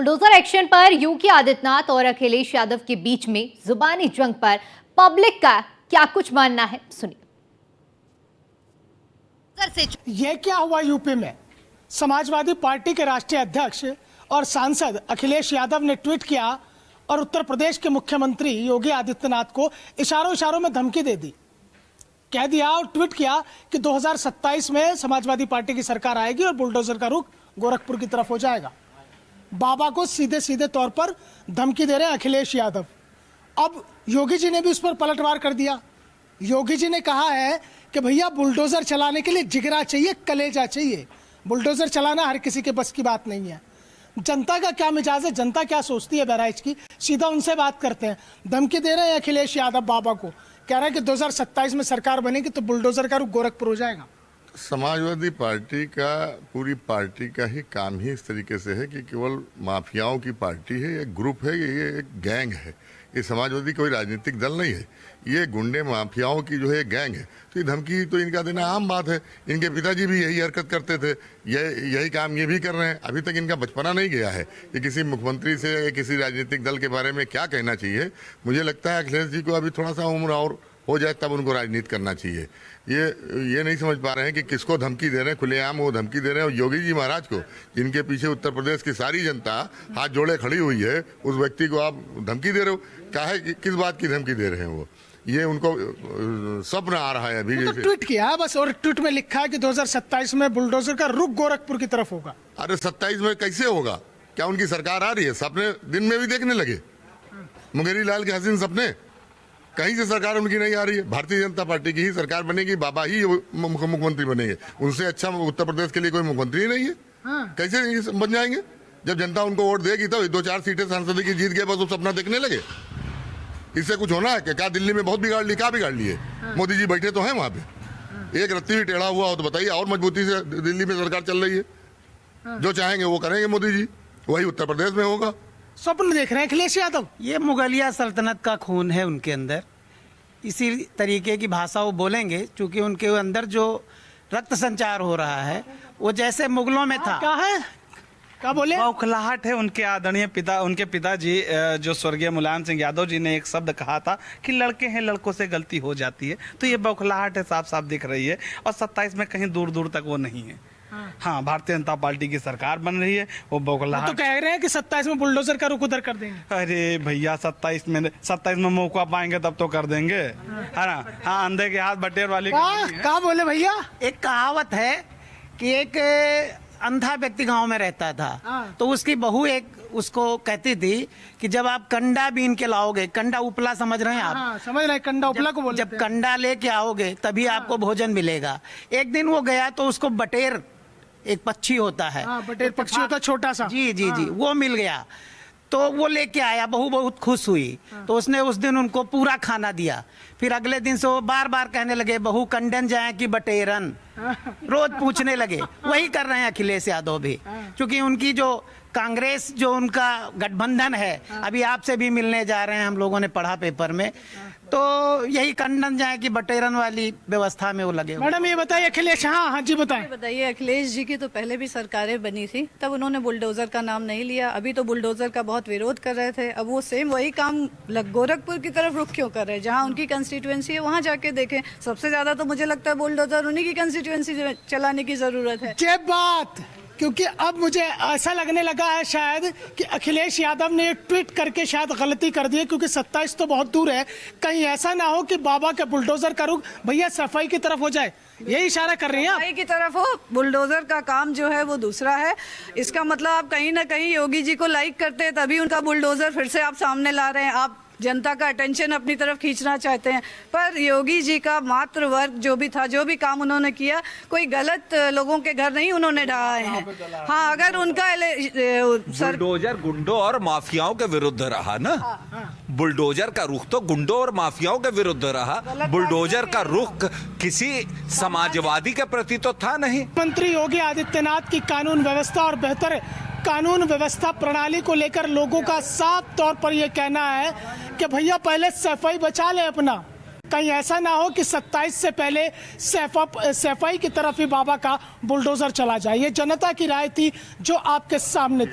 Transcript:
Bulldozer action पर योगी आदित्यनाथ और अखिलेश यादव के बीच में जुबानी जंग पर पब्लिक का क्या कुछ मानना है, सुनिए। ये क्या हुआ यूपी में? समाजवादी पार्टी के राष्ट्रीय अध्यक्ष और सांसद अखिलेश यादव ने ट्वीट किया और उत्तर प्रदेश के मुख्यमंत्री योगी आदित्यनाथ को इशारों में धमकी दे दी। कह दिया और ट्वीट किया कि 2027 में समाजवादी पार्टी की सरकार आएगी और बुलडोजर का रुख गोरखपुर की तरफ हो जाएगा। बाबा को सीधे तौर पर धमकी दे रहे हैं अखिलेश यादव। अब योगी जी ने भी उस पर पलटवार कर दिया। योगी जी ने कहा है कि भैया बुलडोजर चलाने के लिए जिगरा चाहिए, कलेजा चाहिए। बुलडोजर चलाना हर किसी के बस की बात नहीं है। जनता का क्या मिजाज है, जनता क्या सोचती है बहराइच की, सीधा उनसे बात करते हैं। धमकी दे रहे हैं अखिलेश यादव बाबा को, कह रहे हैं कि 2027 में सरकार बनेगी तो बुलडोजर का रुख गोरखपुर हो जाएगा। समाजवादी पार्टी का, पूरी पार्टी का ही काम ही इस तरीके से है कि केवल माफियाओं की पार्टी है, ये ग्रुप है, ये एक गैंग है। ये समाजवादी कोई राजनीतिक दल नहीं है, ये गुंडे माफियाओं की जो है गैंग है। तो ये धमकी तो इनका देना आम बात है। इनके पिताजी भी यही हरकत करते थे, यही काम ये भी कर रहे हैं। अभी तक इनका बचपना नहीं गया है कि किसी मुख्यमंत्री से किसी राजनीतिक दल के बारे में क्या कहना चाहिए। मुझे लगता है अखिलेश जी को अभी थोड़ा सा उम्र और हो जाए तब उनको राजनीति करना चाहिए। ये नहीं समझ पा रहे हैं कि किसको धमकी दे रहे हैं, खुलेआम वो धमकी दे रहे हैं। और योगी जी महाराज को, जिनके पीछे उत्तर प्रदेश की सारी जनता हाथ जोड़े खड़ी हुई है, उस व्यक्ति को आप धमकी दे रहे हो। क्या है, किस बात की धमकी दे रहे हैं वो? ये उनको स्वप्न आ रहा है अभी। तो ट्वीट किया है बस, और ट्वीट में लिखा है कि 2027 में बुलडोजर का रुख गोरखपुर की तरफ होगा। अरे 27 में कैसे होगा? क्या उनकी सरकार आ रही है? सपने दिन में भी देखने लगे मुंगेरी लाल के हसीन सपने। कहीं से सरकार उनकी नहीं आ रही है। भारतीय जनता पार्टी की ही सरकार बनेगी, बाबा ही मुख्यमंत्री बनेंगे। उनसे अच्छा उत्तर प्रदेश के लिए कोई मुख्यमंत्री नहीं है। कैसे बन जाएंगे? जब जनता उनको वोट देगी तो 2-4 सीटें सांसद की जीत गए, बस वो सपना देखने लगे। इससे कुछ होना है क्या? दिल्ली में बहुत बिगाड़ ली, क्या बिगाड़ लिए? मोदी जी बैठे तो हैं वहां पे। एक रत्ती भी टेढ़ा हुआ हो तो बताइए, और मजबूती से दिल्ली में सरकार चल रही है। जो चाहेंगे वो करेंगे मोदी जी, वही उत्तर प्रदेश में होगा। स्वप्न देख रहे हैं अखिलेश यादव। ये मुगलिया सल्तनत का खून है उनके अंदर। इसी तरीके की भाषा वो बोलेंगे, क्योंकि उनके अंदर जो रक्त संचार हो रहा है वो जैसे मुगलों में था। क्या है, क्या बोले? बौखलाहट है। उनके आदरणीय उनके पिताजी जो स्वर्गीय मुलायम सिंह यादव जी ने एक शब्द कहा था कि लड़के हैं, लड़कों से गलती हो जाती है। तो ये बौखलाहट है, साफ साफ दिख रही है। और 27 में कहीं दूर दूर तक वो नहीं है। हाँ, भारतीय जनता पार्टी की सरकार बन रही है, वो बौखलाहट। तो कह रहे हैं कि 27 में बुलडोजर का रुख उधर कर देंगे। अरे भैया, 27 में मौका पाएंगे तब तो कर देंगे, है ना? हाँ, अंधे के हाथ बटेर वाली। क्या बोले भैया? एक कहावत है कि एक अंधा व्यक्ति गांव में रहता था, तो उसकी बहू उसको कहती थी कि जब आप कंडा बीन के लाओगे, कंडा उपला समझ रहे हैं आप? हाँ, समझ रहे हैं, कंडा उपला को बोलते हैं। जब कंडा लेके आओगे तभी आपको भोजन मिलेगा। एक दिन वो गया तो उसको बटेर, एक पक्षी होता है, बटेर पक्षी होता है छोटा सा। जी, वो मिल गया। तो वो लेके आया, बहू बहुत खुश हुई। तो उसने उस दिन उनको पूरा खाना दिया। फिर अगले दिन से वो बार बार कहने लगे, बहू कंडन जाए कि बटेरन, रोज पूछने लगे। वही कर रहे हैं अखिलेश यादव भी, क्योंकि उनकी जो कांग्रेस, जो उनका गठबंधन है, अभी आपसे भी मिलने जा रहे हैं, हम लोगों ने पढ़ा पेपर में, तो यही कंडन जाए कि बटेरन वाली व्यवस्था में वो लगे। मैडम ये बताइए अखिलेश, हाँ जी बताइए। अखिलेश जी की तो पहले भी सरकारें बनी थी, तब उन्होंने बुलडोजर का नाम नहीं लिया। अभी तो बुलडोजर का बहुत विरोध कर रहे थे। अब वो सेम वही काम गोरखपुर की तरफ रुख क्यों कर रहे हैं? जहाँ उनकी कंस्टिट्यूएंसी है वहाँ जाके देखें। सबसे ज्यादा तो मुझे लगता है बुलडोजर उन्हीं की कंस्टिट्यूएंसी चलाने की जरूरत है। ये बात, क्योंकि अब मुझे ऐसा लगने लगा है शायद कि अखिलेश यादव ने ट्वीट करके शायद गलती कर दी है, क्योंकि 27 तो बहुत दूर है। कहीं ऐसा ना हो कि बाबा के बुलडोजर का रुख भैया सफाई की तरफ हो जाए, यही इशारा कर रही हैं आप? सफाई की तरफ हो, बुलडोजर का काम जो है वो दूसरा है। इसका मतलब आप कहीं ना कहीं योगी जी को लाइक करते हैं, तभी उनका बुलडोजर फिर से आप सामने ला रहे हैं। आप जनता का अटेंशन अपनी तरफ खींचना चाहते हैं, पर योगी जी का मात्र वर्ग जो भी था, जो भी काम उन्होंने किया, कोई गलत लोगों के घर नहीं उन्होंने ढहाए हैं। हाँ, अगर उनका बुलडोजर गुंडों और माफियाओं के विरुद्ध रहा ना। बुलडोजर का रुख तो गुंडों और माफियाओं के विरुद्ध रहा। बुलडोजर का रुख किसी समाजवादी के प्रति तो था नहीं। मंत्री योगी आदित्यनाथ की कानून व्यवस्था और बेहतर कानून व्यवस्था प्रणाली को लेकर लोगों का साफ तौर पर यह कहना है कि भैया पहले सफाई बचा ले अपना। कहीं ऐसा ना हो कि 27 से पहले सफाई की तरफ ही बाबा का बुलडोजर चला जाए। ये जनता की राय थी जो आपके सामने थी।